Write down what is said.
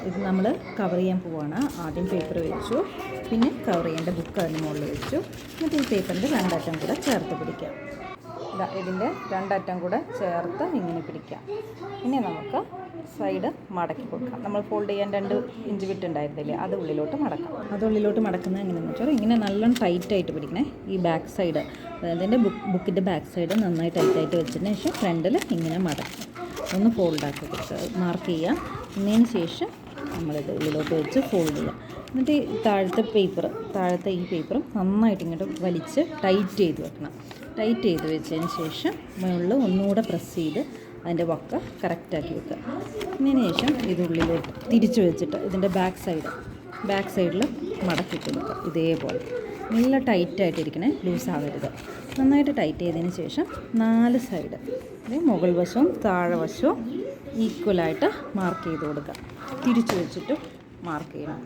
ഇത് നമ്മൾ കവർ ചെയ്യാൻ പോവുകയാണ്. ആദ്യം പേപ്പർ വെച്ചു, പിന്നെ കവർ ചെയ്യേണ്ട ബുക്ക് അതിന് മുകളിൽ വെച്ചു. എന്നിട്ട് ഈ പേപ്പറിൻ്റെ രണ്ടറ്റം കൂടെ ചേർത്ത് പിടിക്കാം. ഇതിൻ്റെ രണ്ടറ്റം കൂടെ ചേർത്ത് ഇങ്ങനെ പിടിക്കാം. ഇനി നമുക്ക് സൈഡ് മടക്കി കൊടുക്കാം. നമ്മൾ ഫോൾഡ് ചെയ്യാൻ 2 ഇഞ്ച് വിട്ടുണ്ടായിരുന്നില്ലേ, അത് ഉള്ളിലോട്ട് മടക്കാം. അത് ഉള്ളിലോട്ട് മടക്കുന്നത് എങ്ങനെയാണെന്ന് വെച്ചാൽ ഇങ്ങനെ നല്ലോണം ടൈറ്റായിട്ട് പിടിക്കണേ. ഈ ബാക്ക് സൈഡ്, അതിൻ്റെ ബുക്കിൻ്റെ ബാക്ക് സൈഡ് നന്നായി ടൈറ്റായിട്ട് വെച്ചതിന് ശേഷം ഫ്രണ്ടിൽ ഇങ്ങനെ മടക്കാം. ഒന്ന് ഫോൾഡാക്കി കൊടുക്കുക, മാർക്ക് ചെയ്യുക. എന്നതിന് ശേഷം നമ്മളിത് ഉള്ളിലോട്ട് വെച്ച് ഫോൾഡ് ചെയ്യുക. എന്നിട്ട് താഴത്തെ ഈ പേപ്പറും നന്നായിട്ട് ഇങ്ങോട്ട് വലിച്ച് ടൈറ്റ് ചെയ്ത് വെക്കണം. ടൈറ്റ് ചെയ്ത് വെച്ചതിന് ശേഷം മുകളിൽ ഒന്നുകൂടെ പ്രസ് ചെയ്ത് അതിൻ്റെ വക്ക കറക്റ്റാക്കി വെക്കുക. ഇതിന് ശേഷം ഇതുള്ളിലോട്ട് തിരിച്ച് വെച്ചിട്ട് ഇതിൻ്റെ ബാക്ക് സൈഡിൽ മടക്കി കൊടുക്കുക. ഇതേപോലെ നല്ല ടൈറ്റായിട്ടിരിക്കണേ, ലൂസാവരുത്. നന്നായിട്ട് ടൈറ്റ് ചെയ്തതിന് ശേഷം 4 സൈഡ് മുകൾ വശവും താഴെ വശവും ഈക്വലായിട്ട് മാർക്ക് ചെയ്ത് കൊടുക്കുക. തിരിച്ച് വെച്ചിട്ട് മാർക്ക് ചെയ്യണം.